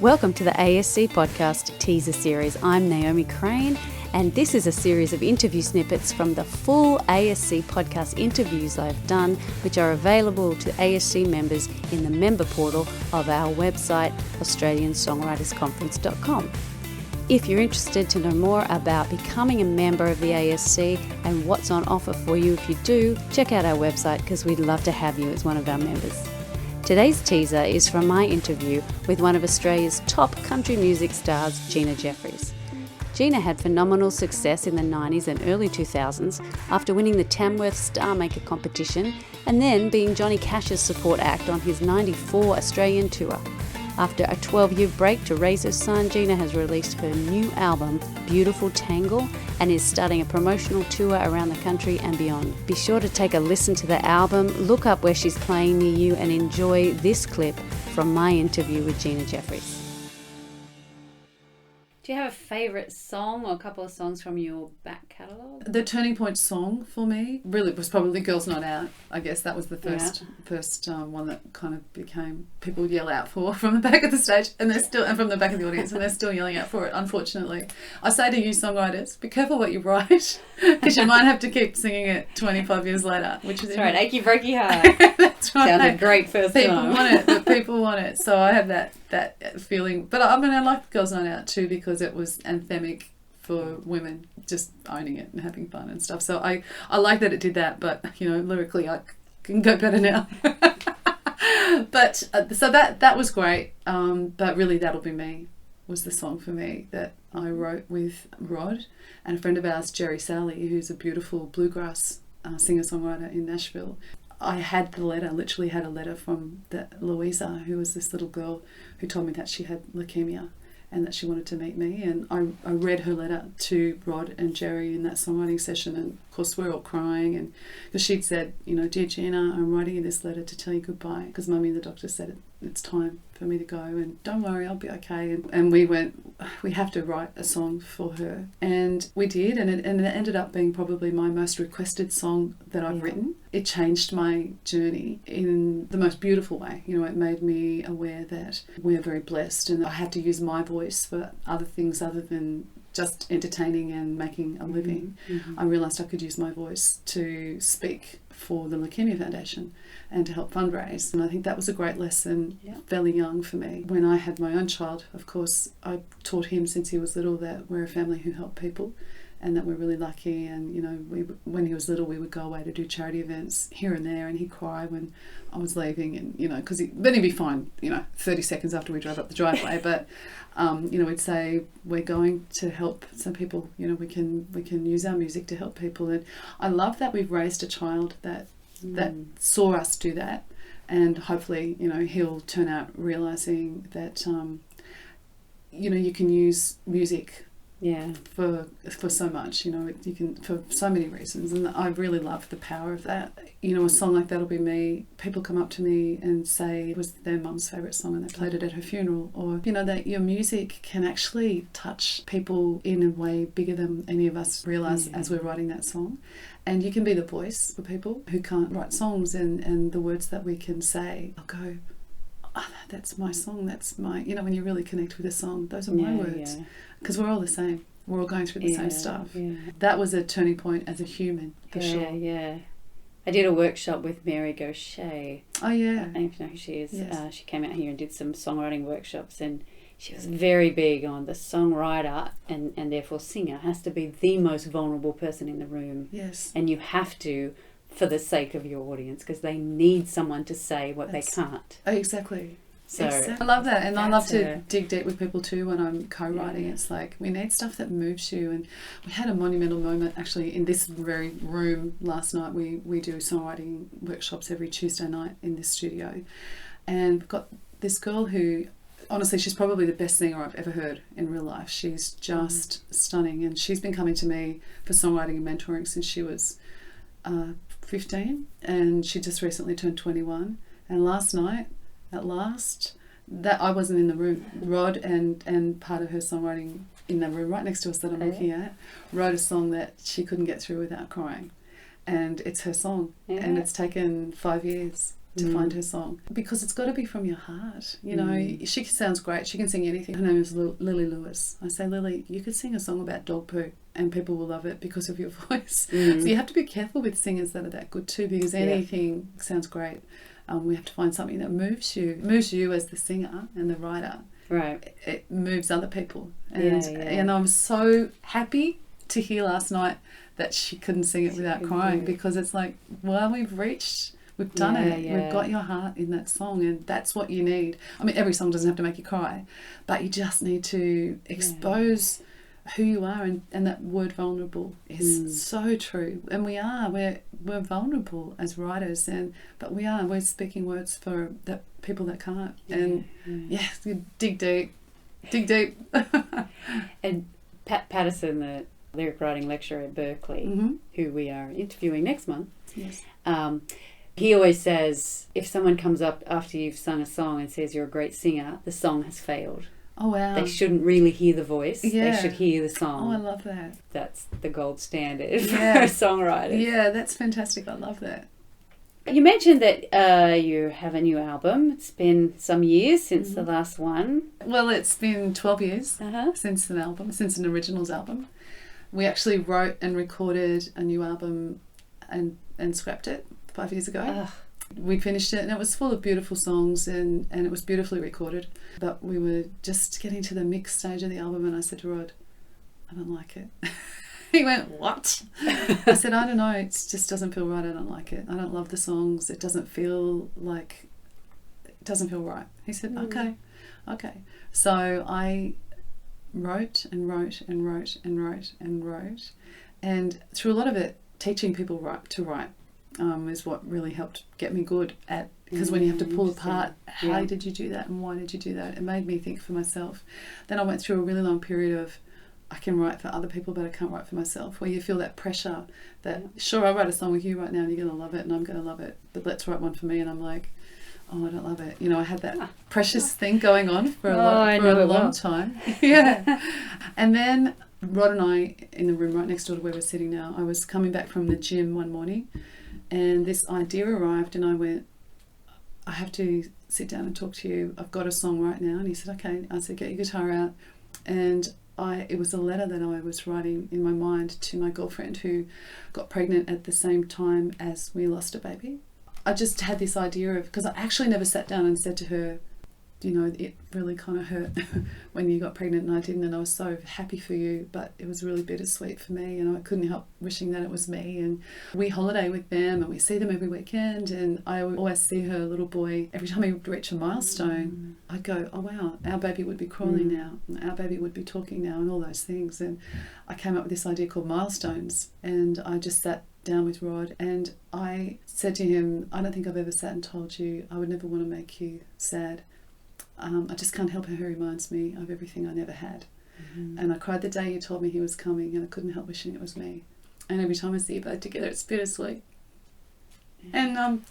Welcome to the ASC Podcast teaser series. I'm Naomi Crain, and this is a series of interview snippets from the full ASC Podcast interviews I've done, which are available to ASC members in the member portal of our website, AustralianSongwritersConference.com. If you're interested to know more about becoming a member of the ASC and what's on offer for you if you do, check out our website because we'd love to have you as one of our members. Today's teaser is from my interview with one of Australia's top country music stars, Gina Jeffreys. Gina had phenomenal success in the 90s and early 2000s after winning the Tamworth Star Maker competition and then being Johnny Cash's support act on his 94 Australian tour. After a 12-year break to raise her son, Gina has released her new album, Beautiful Tangle, and is starting a promotional tour around the country and beyond. Be sure to take a listen to the album, look up where she's playing near you, and enjoy this clip from my interview with Gina Jeffreys. Do you have a favourite song or a couple of songs from your back catalogue? The turning point song for me really was probably Girls Not Out. I guess that was the first one that kind of became people yell out for from the back of the stage, and from the back of the audience, and they're still yelling out for it. Unfortunately, I say to you songwriters, be careful what you write, because you might have to keep singing it 25 years later. Which is right, achy breaky heart. That's right. Sounded great first time. People want it. So I have that feeling. But I mean, I like Girls Night Out too because it was anthemic for women, just owning it and having fun and stuff. So I like that it did that. But lyrically, I can go better now. But so that was great. But really, That'll Be Me was the song for me that I wrote with Rod and a friend of ours, Jerry Sally, who's a beautiful bluegrass singer-songwriter in Nashville. I literally had a letter from Louisa, who was this little girl who told me that she had leukemia and that she wanted to meet me. And I read her letter to Rod and Jerry in that songwriting session. And of course, we're all crying. And because she'd said, Dear Gina, I'm writing you this letter to tell you goodbye because Mummy and the doctor said it's time for me to go. And don't worry, I'll be okay. And we have to write a song for her. And we did. And it ended up being probably my most requested song that I've written. It changed my journey in the most beautiful way. It made me aware that we're very blessed and I had to use my voice for other things other than just entertaining and making a living. Mm-hmm. I realised I could use my voice to speak for the Leukemia Foundation and to help fundraise. And I think that was a great lesson fairly young for me. When I had my own child, of course, I taught him since he was little that we're a family who help people and that we're really lucky. And, when he was little, we would go away to do charity events here and there, and he'd cry when I was leaving, and, because then he'd be fine, 30 seconds after we drove up the driveway. But, we'd say, we're going to help some people, we can use our music to help people. And I love that we've raised a child that saw us do that. And hopefully, he'll turn out realising that, you can use music for so much, you can for so many reasons, and I really love the power of that. A song like That'll Be Me, people come up to me and say it was their mum's favourite song and they played it at her funeral, or that your music can actually touch people in a way bigger than any of us realise as we're writing that song. And you can be the voice for people who can't write songs, and the words that we can say, I'll go, that's my song, that's my, when you really connect with a song, those are my words. Because we're all the same. We're all going through the same stuff. Yeah. That was a turning point as a human, for sure. Yeah. I did a workshop with Mary Gaucher. Oh, yeah. I don't know if you know who she is. Yes. She came out here and did some songwriting workshops, and she was very big on the songwriter and therefore singer has to be the most vulnerable person in the room. Yes. And you have to, for the sake of your audience, because they need someone to say what they can't. Oh, exactly. So I love that, and I love to dig deep with people too when I'm co-writing. It's like we need stuff that moves you, and we had a monumental moment actually in this very room last night. We do songwriting workshops every Tuesday night in this studio, and we've got this girl who, honestly, she's probably the best singer I've ever heard in real life. She's just stunning, and she's been coming to me for songwriting and mentoring since she was 15, and she just recently turned 21. And last night, at last, that I wasn't in the room. Rod and part of her songwriting in the room right next to us that I'm looking at wrote a song that she couldn't get through without crying, and it's her song, and it's taken 5 years to find her song, because it's got to be from your heart. You know, she sounds great. She can sing anything. Her name is Lily Lewis. I say, Lily, you could sing a song about dog poo and people will love it because of your voice. So you have to be careful with singers that are that good too, because anything sounds great. We have to find something that moves you as the singer and the writer. Right. It moves other people. And I'm so happy to hear last night that she couldn't sing it without crying, because it's like, well, we've done it. We've got your heart in that song, and that's what you need. I mean, every song doesn't have to make you cry, but you just need to expose who you are, and that word vulnerable is so true. And we're vulnerable as writers, but we're speaking words for that people that can't. And dig deep. And Pat Patterson, the lyric writing lecturer at Berkeley, who we are interviewing next month, he always says, if someone comes up after you've sung a song and says you're a great singer, the song has failed. Oh, wow. They shouldn't really hear the voice. They should hear the song. Oh, I love that. That's the gold standard for songwriters. Yeah, that's fantastic. I love that. You mentioned that you have a new album. It's been some years since the last one. Well, it's been 12 years since an originals album. We actually wrote and recorded a new album and scrapped it 5 years ago. We finished it and it was full of beautiful songs and it was beautifully recorded. But we were just getting to the mix stage of the album and I said to Rod, I don't like it. He went, what? I said, I don't know, it just doesn't feel right. I don't like it. I don't love the songs. It doesn't feel right. He said, okay. So I wrote and wrote and wrote and wrote and wrote. And through a lot of it, teaching people to write is what really helped get me good at, because when you have to pull apart, how did you do that and why did you do that? It made me think for myself. Then I went through a really long period of, I can write for other people, but I can't write for myself, where you feel that pressure that, sure, I'll write a song with you right now and you're going to love it and I'm going to love it, but let's write one for me. And I'm like, oh, I don't love it. You know, I had that precious thing going on for a long time. And then Rod and I, in the room right next door to where we're sitting now, I was coming back from the gym one morning and this idea arrived and I went, I have to sit down and talk to you. I've got a song right now. And he said, okay. I said, get your guitar out. And it was a letter that I was writing in my mind to my girlfriend who got pregnant at the same time as we lost a baby. I just had this idea of, because I actually never sat down and said to her, you know, it really kind of hurt when you got pregnant and I didn't, and I was so happy for you, but it was really bittersweet for me and I couldn't help wishing that it was me. And we holiday with them and we see them every weekend, and I would always see her little boy. Every time he would reach a milestone, I'd go, oh wow, our baby would be crawling now, our baby would be talking now, and all those things. And I came up with this idea called Milestones, and I just sat down with Rod and I said to him, I don't think I've ever sat and told you I would never want to make you sad. I just can't help how he reminds me of everything I never had. And I cried the day you told me he was coming and I couldn't help wishing it was me. And every time I see you both together, it's bittersweet. And,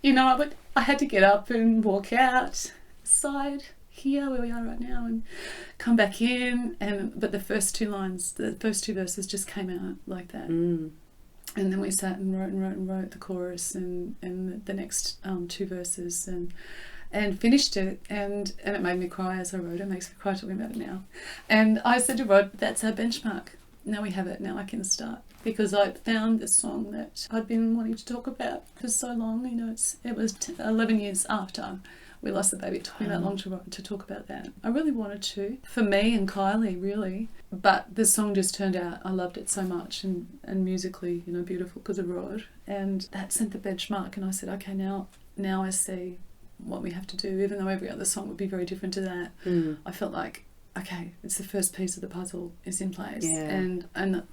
you know, I had to get up and walk outside here where we are right now and come back in. But the first two verses just came out like that. And then we sat and wrote the chorus and the next two verses and finished it, and it made me cry as I wrote it. It makes me cry talking about it now. And I said to Rod, that's our benchmark. Now we have it, now I can start. Because I found this song that I'd been wanting to talk about for so long. You know, it was 11 years after we lost the baby. It took me that long to talk about that. I really wanted to, for me and Kylie, really. But the song just turned out, I loved it so much, and musically, you know, beautiful because of Rod. And that set the benchmark, and I said, okay, now I see what we have to do, even though every other song would be very different to that. I felt like, okay, it's the first piece of the puzzle is in place. And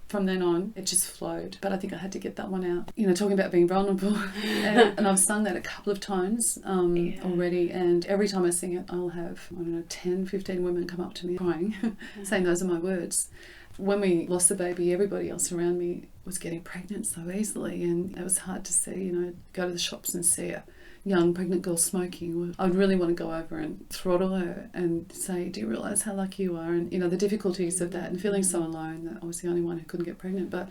from then on it just flowed. But I think I had to get that one out, you know, talking about being vulnerable. and I've sung that a couple of times already, and every time I sing it I'll have, I don't know, 10-15 women come up to me crying saying those are my words. When we lost the baby, everybody else around me was getting pregnant so easily, and it was hard to see, you know, go to the shops and see a young pregnant girl smoking. I would really want to go over and throttle her and say, do you realise how lucky you are? And, you know, the difficulties of that and feeling so alone that I was the only one who couldn't get pregnant. But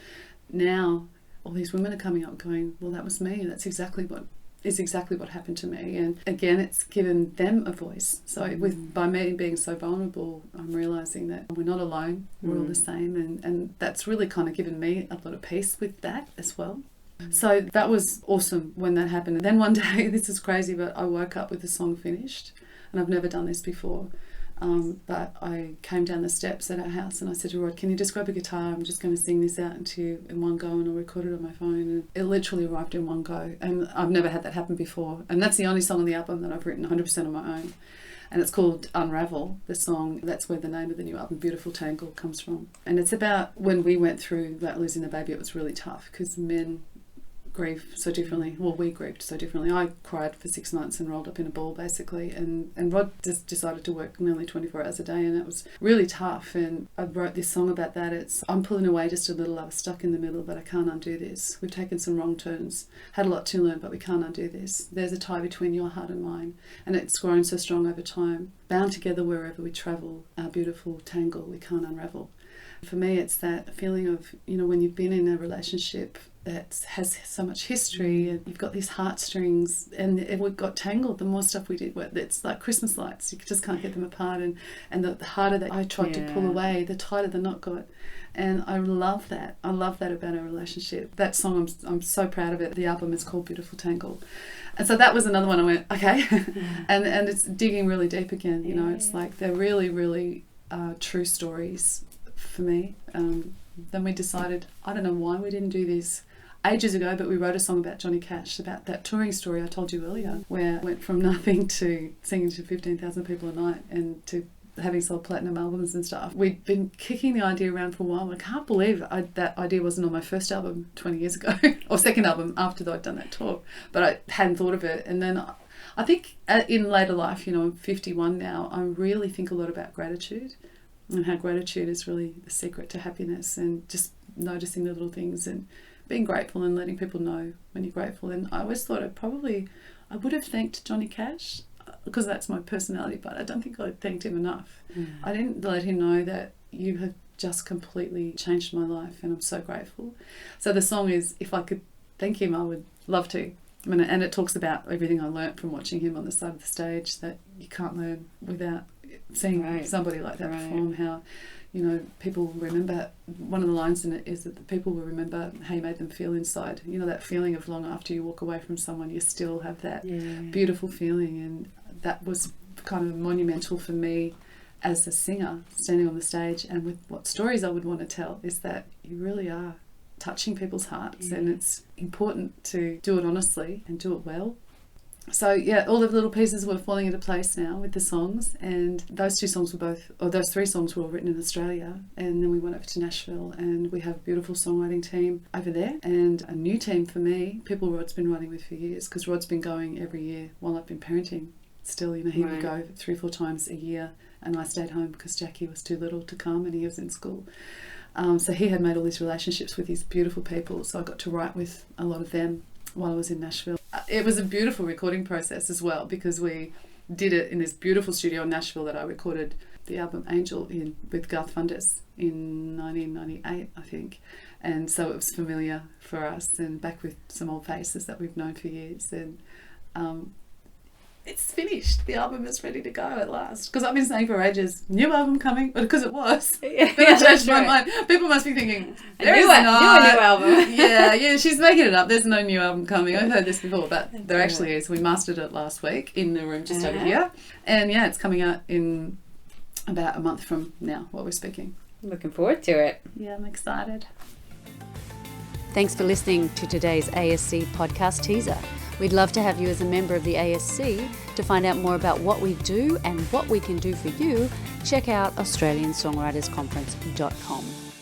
now all these women are coming up going, well, that was me. That's exactly what is exactly what happened to me. And again, it's given them a voice. So by me being so vulnerable, I'm realising that we're not alone, we're all the same. And that's really kind of given me a lot of peace with that as well. So that was awesome when that happened. And then one day, this is crazy, but I woke up with the song finished. And I've never done this before. But I came down the steps at our house and I said to Rod, can you just grab a guitar? I'm just going to sing this out to you in one go, and I'll record it on my phone. And it literally arrived in one go. And I've never had that happen before. And that's the only song on the album that I've written 100% on my own. And it's called Unravel, the song. That's where the name of the new album, Beautiful Tangle, comes from. And it's about when we went through that losing the baby. It was really tough because men grieve so differently. Well, we grieved so differently. I cried for 6 months and rolled up in a ball, basically. And Rod just decided to work nearly 24 hours a day, and it was really tough. And I wrote this song about that. It's, I'm pulling away just a little. I was stuck in the middle, but I can't undo this. We've taken some wrong turns. Had a lot to learn, but we can't undo this. There's a tie between your heart and mine, and it's grown so strong over time. Bound together wherever we travel, our beautiful tangle we can't unravel. For me, it's that feeling of, you know, when you've been in a relationship that has so much history and you've got these heartstrings, and we've got tangled. The more stuff we did, it's like Christmas lights. You just can't get them apart, and the harder that I tried to pull away, the tighter the knot got. And I love that. I love that about our relationship. That song, I'm so proud of it. The album is called Beautiful Tangle. And so that was another one I went, okay. and it's digging really deep again. You know, it's like they're really, really true stories for me. Then we decided, I don't know why we didn't do this ages ago, but we wrote a song about Johnny Cash, about that touring story I told you earlier, where I went from nothing to singing to 15,000 people a night and to having sold platinum albums and stuff. We'd been kicking the idea around for a while. I can't believe that idea wasn't on my first album 20 years ago, or second album after I'd done that tour, but I hadn't thought of it. And then I think in later life, you know, I'm 51 now, I really think a lot about gratitude, and how gratitude is really the secret to happiness, and just noticing the little things and being grateful and letting people know when you're grateful. And I always thought I would have thanked Johnny Cash because that's my personality, but I don't think I thanked him enough. I didn't let him know that you have just completely changed my life, and I'm so grateful. So the song is, if I could thank him, I would love to. I mean, and it talks about everything I learnt from watching him on the side of the stage, that you can't learn without seeing somebody like that perform. How, you know, people remember, one of the lines in it is that the people will remember how you made them feel inside. You know, that feeling of long after you walk away from someone, you still have that beautiful feeling. And that was kind of monumental for me as a singer, standing on the stage, and with what stories I would want to tell, is that you really are touching people's hearts, and it's important to do it honestly and do it well. So yeah, all the little pieces were falling into place now with the songs, and those three songs were all written in Australia, and then we went over to Nashville, and we have a beautiful songwriting team over there, and a new team for me, people Rod's been writing with for years, because Rod's been going every year while I've been parenting. Still, you know, he would go 3-4 times a year, and I stayed home because Jackie was too little to come and he was in school. So he had made all these relationships with these beautiful people, so I got to write with a lot of them while I was in Nashville. It was a beautiful recording process as well, because we did it in this beautiful studio in Nashville that I recorded the album Angel in with Garth Funders in 1998, I think. And so it was familiar for us, and back with some old faces that we've known for years. And it's finished. The album is ready to go at last. Because I've been saying for ages, new album coming, but because it was. Then I changed my mind. People must be thinking, there is not a new album. yeah, she's making it up. There's no new album coming. I've heard this before, but there actually is. We mastered it last week in the room just over here. And yeah, it's coming out in about a month from now, while we're speaking. Looking forward to it. Yeah, I'm excited. Thanks for listening to today's ASC podcast teaser. We'd love to have you as a member of the ASC. To find out more about what we do and what we can do for you, check out AustralianSongwritersConference.com.